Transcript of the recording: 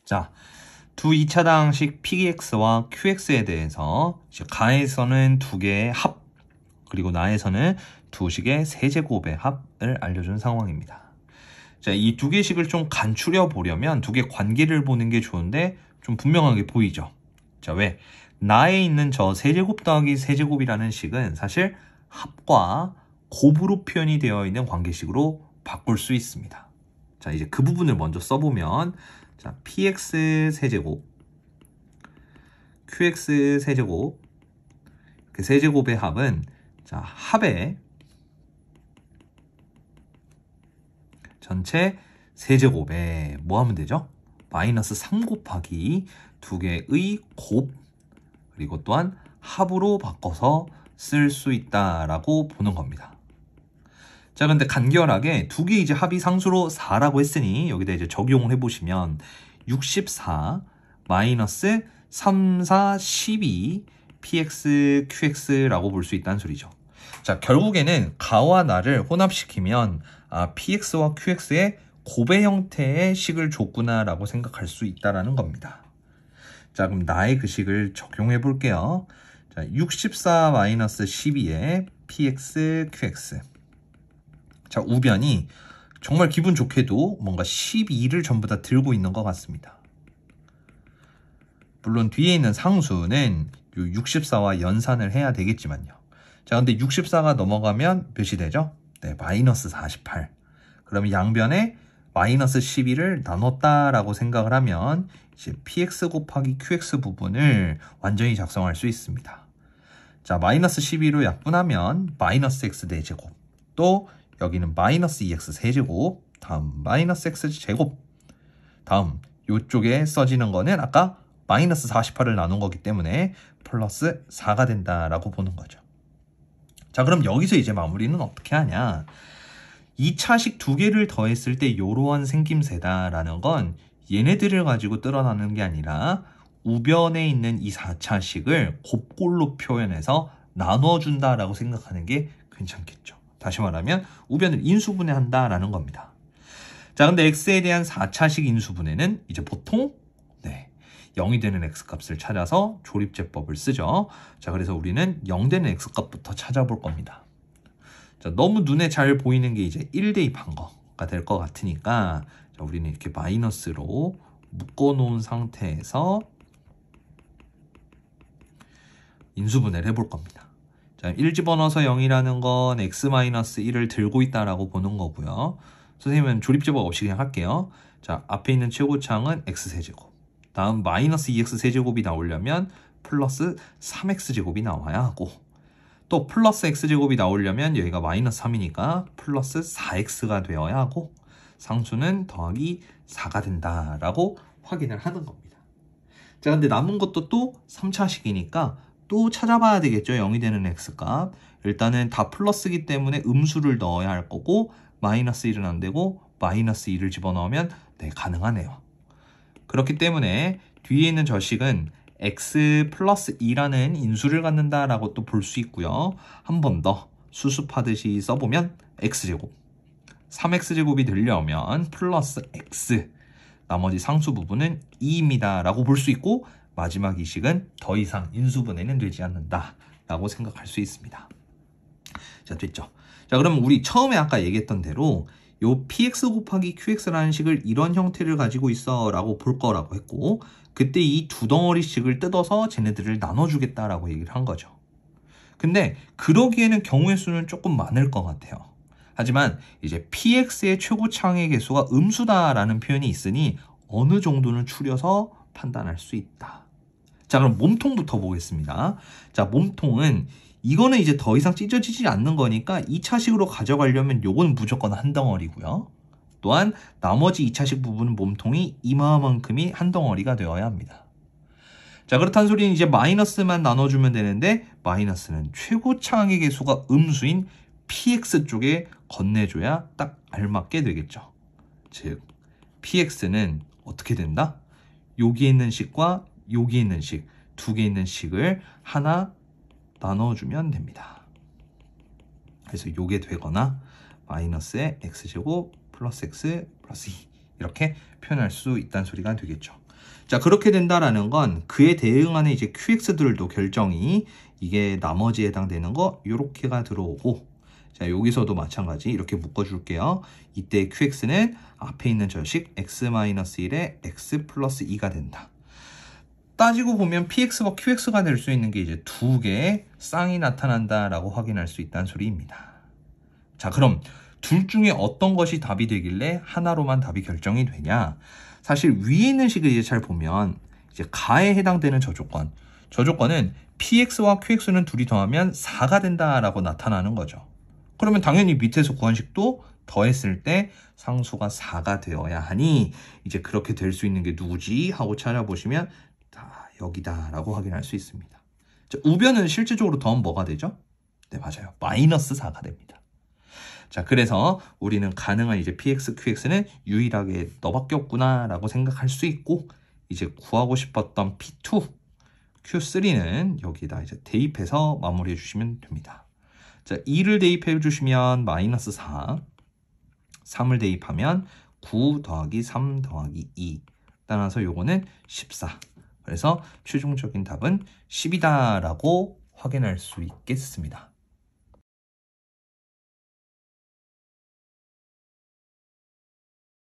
자, 두 2차당식 PX와 QX에 대해서 가에서는 두 개의 합, 그리고 나에서는 두 식의 세제곱의 합을 알려준 상황입니다. 자, 이 두 개식을 좀 간추려 보려면 두 개 관계를 보는 게 좋은데 좀 분명하게 보이죠. 자, 왜? 나에 있는 저 세제곱 더하기 세제곱이라는 식은 사실 합과 곱으로 표현이 되어 있는 관계식으로 바꿀 수 있습니다. 자, 이제 그 부분을 먼저 써보면, 자, px 세제곱, qx 세제곱, 그 세제곱의 합은, 자, 합의 전체 세제곱에 뭐 하면 되죠? 마이너스 3 곱하기 두 개의 곱, 그리고 또한 합으로 바꿔서 쓸 수 있다라고 보는 겁니다. 자, 근데 간결하게 두 개 이제 합이 상수로 4라고 했으니 여기다 이제 적용을 해보시면 64 마이너스 3, 4, 12 px, qx라고 볼 수 있다는 소리죠. 자, 결국에는 가와 나를 혼합시키면 px와 qx의 곱의 형태의 식을 줬구나라고 생각할 수 있다는 겁니다. 자, 그럼 나의 그 식을 적용해 볼게요. 자, 64 마이너스 12에 px, qx. 자, 우변이 정말 기분 좋게도 뭔가 12를 전부 다 들고 있는 것 같습니다. 물론 뒤에 있는 상수는 64와 연산을 해야 되겠지만요. 자, 근데 64가 넘어가면 몇이 되죠? 네, 마이너스 48. 그럼 양변에 마이너스 12를 나눴다라고 생각을 하면 이제 px 곱하기 qx 부분을 완전히 작성할 수 있습니다. 자, 마이너스 12로 약분하면 마이너스 x 4제곱, 또 여기는 마이너스 2x 세제곱, 다음 마이너스 x 제곱, 다음 이쪽에 써지는 거는 아까 마이너스 48을 나눈 거기 때문에 플러스 4가 된다라고 보는 거죠. 자, 그럼 여기서 이제 마무리는 어떻게 하냐? 2차식 두 개를 더했을 때 이러한 생김새다라는 건 얘네들을 가지고 드러나는 게 아니라 우변에 있는 이 4차식을 곱골로 표현해서 나눠준다라고 생각하는 게 괜찮겠죠. 다시 말하면 우변을 인수분해한다라는 겁니다. 자, 근데 x에 대한 4차식 인수분해는 이제 보통 0이 되는 x값을 찾아서 조립제법을 쓰죠. 자, 그래서 우리는 0 되는 x값부터 찾아볼 겁니다. 자, 너무 눈에 잘 보이는 게 이제 1 대입한 거가 될 것 같으니까, 자, 우리는 이렇게 마이너스로 묶어놓은 상태에서 인수분해를 해볼 겁니다. 자, 1 집어넣어서 0이라는 건 x-1을 들고 있다라고 보는 거고요. 선생님은 조립제법 없이 그냥 할게요. 자, 앞에 있는 최고창은 x세제곱. 다음 마이너스 2x 세제곱이 나오려면 플러스 3x 제곱이 나와야 하고, 또 플러스 x제곱이 나오려면 여기가 마이너스 3이니까 플러스 4x가 되어야 하고, 상수는 더하기 4가 된다라고 확인을 하는 겁니다. 자, 근데 남은 것도 또 3차식이니까 또 찾아봐야 되겠죠. 0이 되는 x값. 일단은 다 플러스기 때문에 음수를 넣어야 할 거고, 마이너스 1은 안 되고 마이너스 2를 집어넣으면 가능하네요. 그렇기 때문에 뒤에 있는 저 식은 x 플러스 2라는 인수를 갖는다라고 또 볼 수 있고요. 한 번 더 수습하듯이 써보면 x제곱, 3x제곱이 되려면 플러스 x, 나머지 상수 부분은 2입니다 라고 볼 수 있고, 마지막 이 식은 더 이상 인수분해는 되지 않는다 라고 생각할 수 있습니다. 자, 됐죠? 자, 그럼 우리 처음에 아까 얘기했던 대로 요 px 곱하기 qx라는 식을 이런 형태를 가지고 있어 라고 볼 거라고 했고, 그때 이 두 덩어리씩을 뜯어서 쟤네들을 나눠주겠다라고 얘기를 한 거죠. 근데 그러기에는 경우의 수는 조금 많을 것 같아요. 하지만 이제 px의 최고창의 개수가 음수다라는 표현이 있으니 어느 정도는 추려서 판단할 수 있다. 자, 그럼 몸통부터 보겠습니다. 자, 몸통은 이거는 이제 더 이상 찢어지지 않는 거니까 2차식으로 가져가려면 요건 무조건 한 덩어리고요. 또한 나머지 2차식 부분은 몸통이 이마만큼이 한 덩어리가 되어야 합니다. 자, 그렇다는 소리는 이제 마이너스만 나눠주면 되는데, 마이너스는 최고차항의 개수가 음수인 px 쪽에 건네줘야 딱 알맞게 되겠죠. 즉, px는 어떻게 된다? 여기에 있는 식과 여기에 있는 식, 두 개 있는 식을 하나 나눠주면 됩니다. 그래서 요게 되거나 마이너스의 x제곱 플러스 x 플러스 2 이렇게 표현할 수 있다는 소리가 되겠죠. 자, 그렇게 된다라는 건 그에 대응하는 이제 QX들도 결정이 이게 나머지에 해당되는 거 요렇게가 들어오고, 자, 여기서도 마찬가지 이렇게 묶어줄게요. 이때 QX는 앞에 있는 저식 x-1에 x 플러스 2가 된다. 따지고 보면 PX와 QX가 될 수 있는 게 이제 두 개의 쌍이 나타난다라고 확인할 수 있다는 소리입니다. 자, 그럼 둘 중에 어떤 것이 답이 되길래 하나로만 답이 결정이 되냐? 사실 위에 있는 식을 이제 잘 보면 이제 가에 해당되는 저조건은 PX와 QX는 둘이 더하면 4가 된다라고 나타나는 거죠. 그러면 당연히 밑에서 구한 식도 더했을 때 상수가 4가 되어야 하니 이제 그렇게 될 수 있는 게 누구지? 하고 찾아보시면 여기다 라고 확인할 수 있습니다. 자, 우변은 실질적으로 더하면 뭐가 되죠? 네, 맞아요. 마이너스 4가 됩니다. 자, 그래서 우리는 가능한 이제 PX, QX는 유일하게 너밖에 없구나 라고 생각할 수 있고, 이제 구하고 싶었던 P2, Q3는 여기다 이제 대입해서 마무리해 주시면 됩니다. 자, 2를 대입해 주시면 마이너스 4, 3을 대입하면 9 더하기 3 더하기 2, 따라서 요거는 14. 그래서 최종적인 답은 10이다 라고 확인할 수 있겠습니다.